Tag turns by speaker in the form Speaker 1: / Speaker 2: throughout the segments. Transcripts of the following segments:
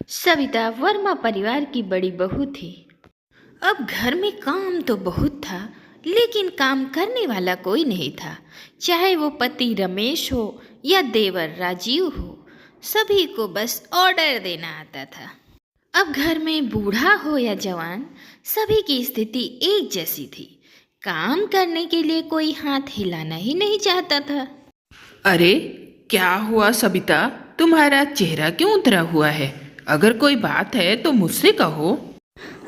Speaker 1: सविता वर्मा परिवार की बड़ी बहू थी। अब घर में काम तो बहुत था, लेकिन काम करने वाला कोई नहीं था। चाहे वो पति रमेश हो या देवर राजीव हो, सभी को बस ऑर्डर देना आता था। अब घर में बूढ़ा हो या जवान, सभी की स्थिति एक जैसी थी। काम करने के लिए कोई हाथ हिलाना ही नहीं चाहता था।
Speaker 2: अरे, क्या हुआ सबिता? तुम्हारा चेहरा क्यों उतरा हुआ है? अगर कोई बात है तो मुझसे कहो।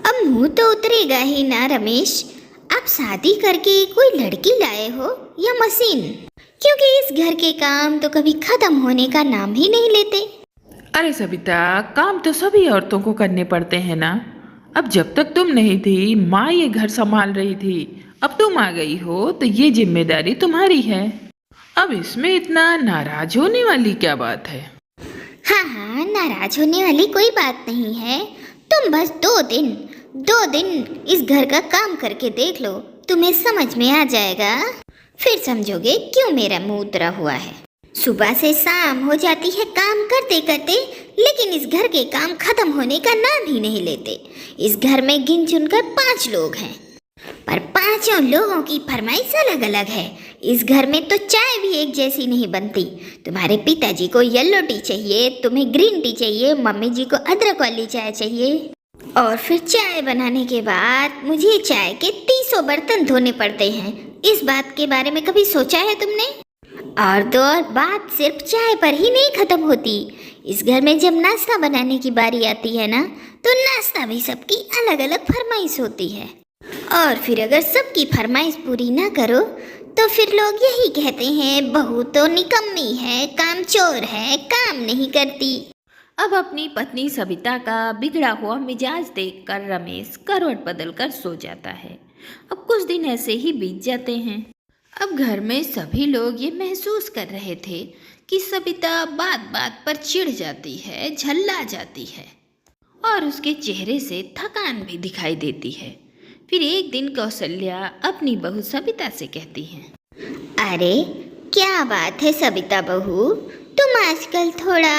Speaker 3: अब मुंह तो उतरेगा ही ना रमेश। आप शादी करके कोई लड़की लाए हो या मशीन? क्योंकि इस घर के काम तो कभी खत्म होने का नाम ही नहीं लेते।
Speaker 2: अरे सबिता, काम तो सभी औरतों को करने पड़ते हैं ना। अब जब तक तुम नहीं थी, माँ ये घर संभाल रही थी। अब तुम आ गई हो तो ये जिम्मेदारी तुम्हारी है। अब इसमें इतना नाराज होने वाली क्या बात है?
Speaker 3: हाँ हाँ, नाराज होने वाली कोई बात नहीं है। तुम बस 2 दिन इस घर का काम करके देख लो, तुम्हें समझ में आ जाएगा। फिर समझोगे क्यों मेरा मुंह उतरा हुआ है। सुबह से शाम हो जाती है काम करते करते, लेकिन इस घर के काम खत्म होने का नाम ही नहीं लेते। इस घर में गिन चुनकर 5 लोग हैं, पर पांचों लोगों की फरमाइश अलग अलग है। इस घर में तो चाय भी एक जैसी नहीं बनती। तुम्हारे पिताजी को येलो टी चाहिए, तुम्हें ग्रीन टी चाहिए, मम्मी जी को अदरक वाली चाय चाहिए। और फिर चाय बनाने के बाद मुझे चाय के 30 बर्तन धोने पड़ते हैं। इस बात के बारे में कभी सोचा है तुमने? और तो और बात सिर्फ चाय पर ही नहीं खत्म होती। इस घर में जब नाश्ता बनाने की बारी आती है ना, तो नाश्ता भी सबकी अलग अलग फरमाइश होती है। और फिर अगर सबकी फरमाइश पूरी ना करो तो फिर लोग यही कहते हैं, बहू तो निकम्मी है, कामचोर है, काम नहीं करती।
Speaker 1: अब अपनी पत्नी सविता का बिगड़ा हुआ मिजाज देखकर रमेश करवट बदलकर सो जाता है। अब कुछ दिन ऐसे ही बीत जाते हैं। अब घर में सभी लोग ये महसूस कर रहे थे कि सविता बात बात पर चिढ़ जाती है, झल्ला जाती है और उसके चेहरे से थकान भी दिखाई देती है। फिर एक दिन कौशल्या अपनी बहू सविता से कहती है,
Speaker 3: अरे क्या बात है सविता बहू, तुम आजकल थोड़ा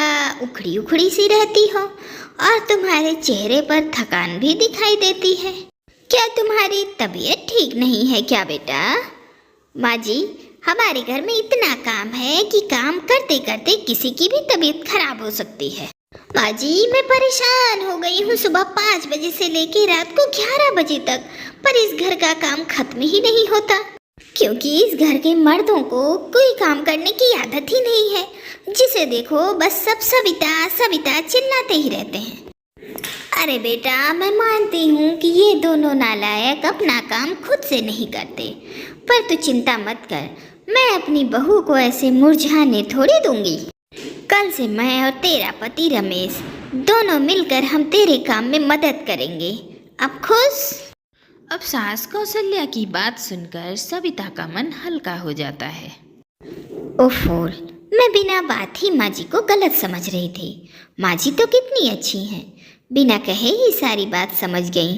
Speaker 3: उखड़ी उखड़ी सी रहती हो और तुम्हारे चेहरे पर थकान भी दिखाई देती है। क्या तुम्हारी तबीयत ठीक नहीं है क्या बेटा? माँ जी, हमारे घर में इतना काम है कि काम करते करते किसी की भी तबीयत खराब हो सकती है। माँ जी, मैं परेशान हो गई हूँ सुबह 5 बजे से लेकर रात को 11 बजे तक, पर इस घर का काम खत्म ही नहीं होता। क्योंकि इस घर के मर्दों को कोई काम करने की आदत ही नहीं है। जिसे देखो बस सब सविता सविता चिल्लाते ही रहते हैं। अरे बेटा, मैं मानती हूँ कि ये दोनों नालायक अपना काम खुद से नहीं करते, पर तू चिंता मत कर, मैं अपनी बहू को ऐसे मुरझाने थोड़ी दूंगी। कल से मैं और तेरा पति रमेश दोनों मिलकर हम तेरे काम में मदद करेंगे। अब खुश?
Speaker 1: अब सास कौशल्या की बात सुनकर सविता का मन हल्का हो जाता है।
Speaker 3: ओफो, मैं बिना बात ही माँ जी को गलत समझ रही थी। माँ जी तो कितनी अच्छी हैं, बिना कहे ही सारी बात समझ गई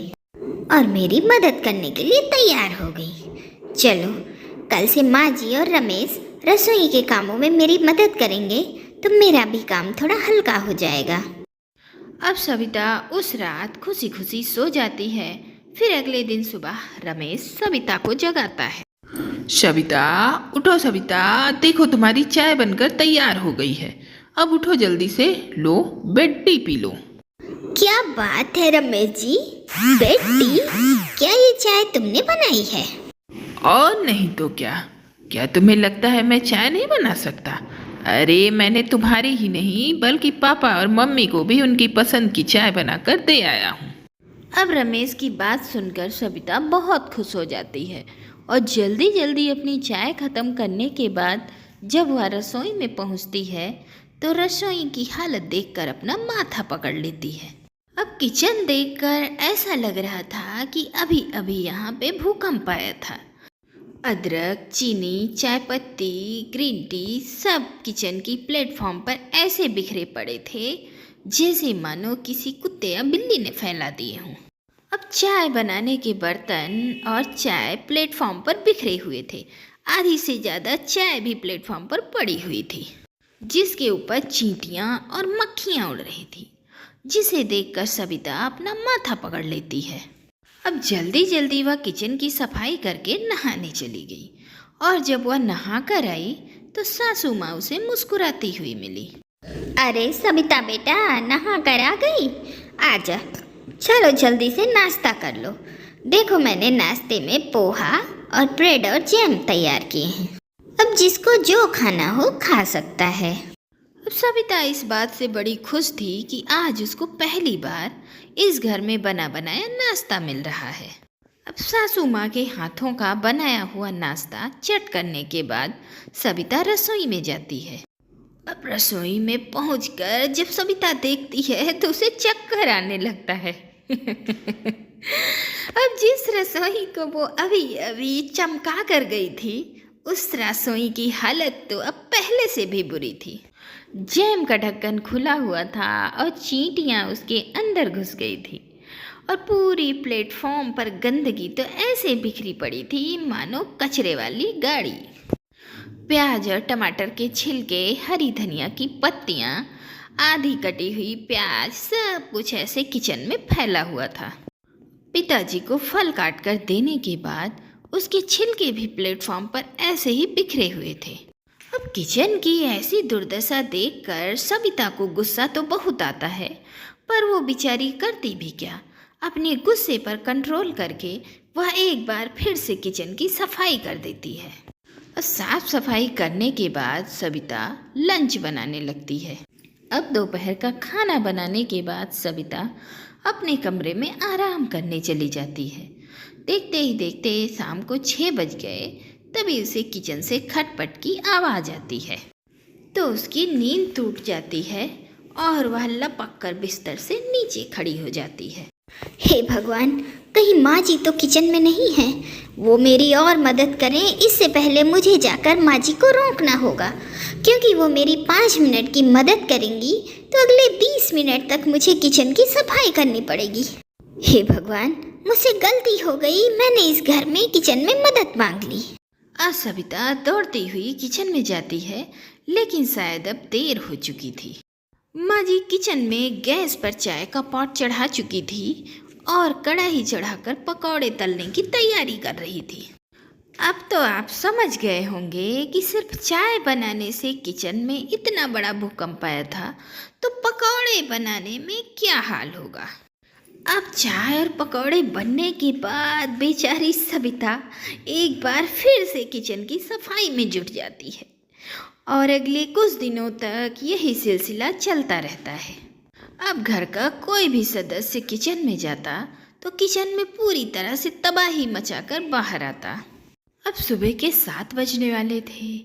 Speaker 3: और मेरी मदद करने के लिए तैयार हो गई। चलो, कल से माँ जी और रमेश रसोई के कामों में मेरी मदद करेंगे तो मेरा भी काम थोड़ा हल्का हो जाएगा।
Speaker 1: अब सविता उस रात खुशी खुशी सो जाती है। फिर अगले दिन सुबह रमेश सविता को जगाता है।
Speaker 2: सविता, उठो सविता, देखो तुम्हारी चाय बनकर तैयार हो गई है। अब उठो जल्दी से, लो बेड टी पी लो।
Speaker 3: क्या बात है रमेश जी, बेड टी? क्या ये चाय तुमने बनाई है?
Speaker 2: और नहीं तो क्या। क्या तुम्हें लगता है मैं चाय नहीं बना सकता? अरे, मैंने तुम्हारे ही नहीं बल्कि पापा और मम्मी को भी उनकी पसंद की चाय बनाकर दे आया हूँ।
Speaker 1: अब रमेश की बात सुनकर सविता बहुत खुश हो जाती है और जल्दी जल्दी अपनी चाय खत्म करने के बाद जब वह रसोई में पहुंचती है तो रसोई की हालत देखकर अपना माथा पकड़ लेती है। अब किचन देखकर ऐसा लग रहा था कि अभी अभी यहाँ पे भूकंप आया था। अदरक, चीनी, चाय पत्ती, ग्रीन टी सब किचन की प्लेटफॉर्म पर ऐसे बिखरे पड़े थे जैसे मानो किसी कुत्ते या बिल्ली ने फैला दिए हों। अब चाय बनाने के बर्तन और चाय प्लेटफॉर्म पर बिखरे हुए थे। आधी से ज़्यादा चाय भी प्लेटफॉर्म पर पड़ी हुई थी, जिसके ऊपर चींटियाँ और मक्खियाँ उड़ रही थी। जिसे देखकर सविता अपना माथा पकड़ लेती है। अब जल्दी जल्दी वह किचन की सफाई करके नहाने चली गई और जब वह नहा कर आई तो सासू माँ उसे मुस्कुराती हुई मिली।
Speaker 3: अरे सबिता बेटा, नहा कर आ गई? आजा, चलो जल्दी से नाश्ता कर लो। देखो मैंने नाश्ते में पोहा और ब्रेड और जैम तैयार किए हैं। अब जिसको जो खाना हो खा सकता है।
Speaker 1: अब सविता इस बात से बड़ी खुश थी कि आज उसको पहली बार इस घर में बना बनाया नाश्ता मिल रहा है। अब सासू माँ के हाथों का बनाया हुआ नाश्ता चट करने के बाद सविता रसोई में जाती है। अब रसोई में पहुंचकर जब सविता देखती है तो उसे चक्कर आने लगता है। अब जिस रसोई को वो अभी अभी चमका कर गई थी, उस रसोई की हालत तो अब पहले से भी बुरी थी। जैम का ढक्कन खुला हुआ था और चींटियाँ उसके अंदर घुस गई थी और पूरी प्लेटफॉर्म पर गंदगी तो ऐसे बिखरी पड़ी थी मानो कचरे वाली गाड़ी। प्याज और टमाटर के छिलके, हरी धनिया की पत्तियाँ, आधी कटी हुई प्याज, सब कुछ ऐसे किचन में फैला हुआ था। पिताजी को फल काट कर देने के बाद उसके छिलके भी प्लेटफॉर्म पर ऐसे ही बिखरे हुए थे। अब किचन की ऐसी दुर्दशा देखकर सविता को गुस्सा तो बहुत आता है, पर वो बेचारी करती भी क्या। अपने गुस्से पर कंट्रोल करके वह एक बार फिर से किचन की सफाई कर देती है। और साफ सफाई करने के बाद सविता लंच बनाने लगती है। अब दोपहर का खाना बनाने के बाद सविता अपने कमरे में आराम करने चली जाती है। देखते ही देखते शाम को 6 बज गए, तभी उसे किचन से खटपट की आवाज़ आती है तो उसकी नींद टूट जाती है और वह लपक कर बिस्तर से नीचे खड़ी हो जाती है।
Speaker 3: हे भगवान, कहीं माँ जी तो किचन में नहीं है। वो मेरी और मदद करें, इससे पहले मुझे जाकर माँ जी को रोकना होगा, क्योंकि वो मेरी 5 मिनट की मदद करेंगी तो अगले 20 मिनट तक मुझे किचन की सफाई करनी पड़ेगी। हे भगवान, मुझसे गलती हो गई, मैंने इस घर में किचन में मदद मांग ली।
Speaker 1: आज सविता दौड़ती हुई किचन में जाती है, लेकिन शायद अब देर हो चुकी थी। माँ जी किचन में गैस पर चाय का पॉट चढ़ा चुकी थी और कढ़ाई चढ़ाकर पकौड़े तलने की तैयारी कर रही थी। अब तो आप समझ गए होंगे कि सिर्फ चाय बनाने से किचन में इतना बड़ा भूकंप आया था, तो पकौड़े बनाने में क्या हाल होगा। अब चाय और पकौड़े बनने के बाद बेचारी सविता एक बार फिर से किचन की सफाई में जुट जाती है और अगले कुछ दिनों तक यही सिलसिला चलता रहता है। अब घर का कोई भी सदस्य किचन में जाता तो किचन में पूरी तरह से तबाही मचाकर बाहर आता। अब सुबह के 7 बजने वाले थे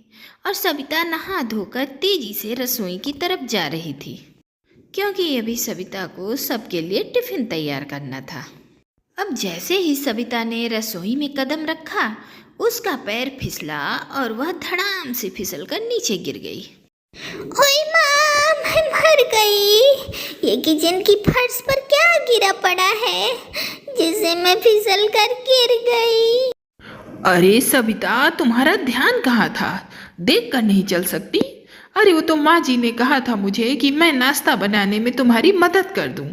Speaker 1: और सविता नहा धोकर तेजी से रसोई की तरफ जा रही थी, क्योंकि अभी सविता को सबके लिए टिफिन तैयार करना था। अब जैसे ही सविता ने रसोई में कदम रखा, उसका पैर फिसला और वह धड़ाम से फिसलकर नीचे गिर गई।
Speaker 3: ओए माँ, मैं मर गई। ये किचन की फर्श पर क्या गिरा पड़ा है जिससे मैं फिसल कर गिर गई?
Speaker 2: अरे सविता, तुम्हारा ध्यान कहाँ था? देख कर नहीं चल सकती? अरे वो तो माँ जी ने कहा था मुझे कि मैं नाश्ता बनाने में तुम्हारी मदद कर दूं।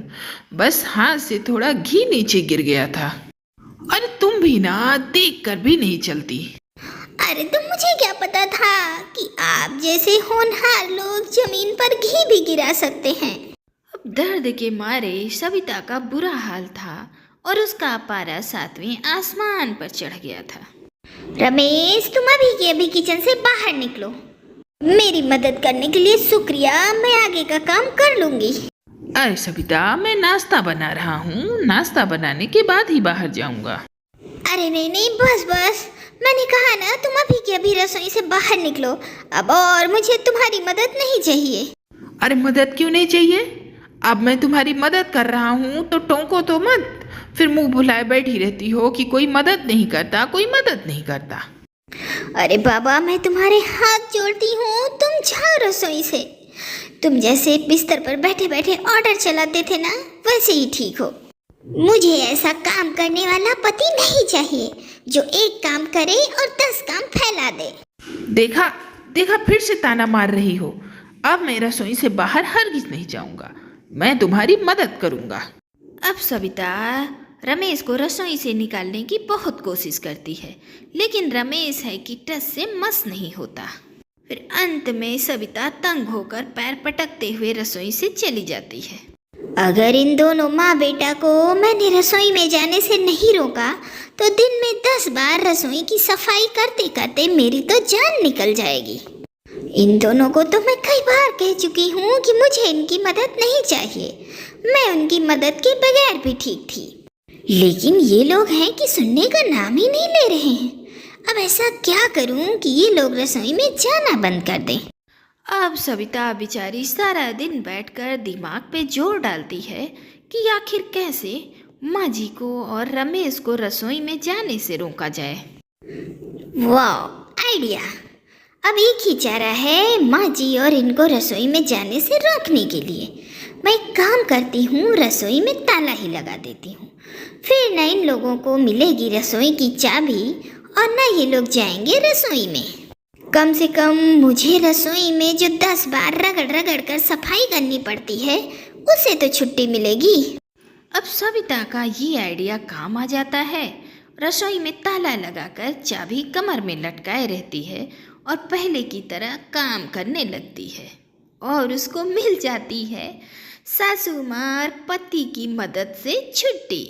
Speaker 2: बस हाथ से थोड़ा घी नीचे गिर गया था। अरे तुम भी ना देख कर भी नहीं चलती।
Speaker 3: अरे तो मुझे क्या पता था कि आप जैसे होनहार लोग जमीन पर घी भी गिरा सकते हैं।
Speaker 1: अब दर्द के मारे सविता का बुरा हाल था और उसका पारा 7वें आसमान पर चढ़ गया था।
Speaker 3: रमेश, तुम अभी के अभी किचन से बाहर निकलो। मेरी मदद करने के लिए शुक्रिया, मैं आगे का काम कर लूंगी।
Speaker 2: अरे सविता, मैं नाश्ता बना रहा हूँ, नाश्ता बनाने के बाद ही बाहर जाऊंगा।
Speaker 3: अरे नहीं नहीं, बस बस, मैंने कहा ना तुम अभी के अभी रसोई से बाहर निकलो। अब और मुझे तुम्हारी मदद नहीं चाहिए।
Speaker 2: अरे मदद क्यों नहीं चाहिए? अब मैं तुम्हारी मदद कर रहा हूँ तो टोको तो मत, फिर मुंह भुलाए बैठी रहती हो कि कोई मदद नहीं करता, कोई मदद नहीं करता।
Speaker 3: अरे बाबा, मैं तुम्हारे हाथ जोड़ती हूँ, तुम जाओ रसोई से। तुम जैसे बिस्तर पर बैठे बैठे ऑर्डर चलाते थे ना, वैसे ही ठीक हो। मुझे ऐसा काम करने वाला पति नहीं चाहिए जो एक काम करे और 10 काम फैला दे।
Speaker 2: देखा देखा, फिर से ताना मार रही हो। अब मैं रसोई से बाहर हरगिज नहीं जाऊंगा। मैं तुम्हारी मदद करूँगा।
Speaker 1: अब सविता रमेश को रसोई से निकालने की बहुत कोशिश करती है, लेकिन रमेश है कि टस से मस नहीं होता। फिर अंत में सविता तंग होकर पैर पटकते हुए रसोई से चली जाती है।
Speaker 3: अगर इन दोनों माँ बेटा को मैंने रसोई में जाने से नहीं रोका तो दिन में 10 बार रसोई की सफाई करते करते मेरी तो जान निकल जाएगी। इन दोनों को तो मैं कई बार कह चुकी हूँ कि मुझे इनकी मदद नहीं चाहिए, मैं उनकी मदद के बगैर भी ठीक थी, लेकिन ये लोग हैं कि सुनने का नाम ही नहीं ले रहे हैं। अब ऐसा क्या करूँ कि ये लोग रसोई में जाना बंद कर दें।
Speaker 1: अब सविता बेचारी सारा दिन बैठकर दिमाग पे जोर डालती है कि आखिर कैसे माँ जी को और रमेश को रसोई में जाने से रोका जाए।
Speaker 3: वाह आइडिया! अब एक ही चारा है माँ जी और इनको रसोई में जाने से रोकने के लिए। मैं एक काम करती हूँ, रसोई में ताला ही लगा देती हूँ, फिर न इन लोगों को मिलेगी रसोई की चाबी और न ये लोग जाएंगे रसोई में। कम से कम मुझे रसोई में जो 10 बार रगड़ रगड़ कर सफाई करनी पड़ती है उसे तो छुट्टी मिलेगी।
Speaker 1: अब सविता का ये आइडिया काम आ जाता है। रसोई में ताला लगाकर चाबी कमर में लटकाए रहती है और पहले की तरह काम करने लगती है और उसको मिल जाती है सासू माँ और पति की मदद से छुट्टी।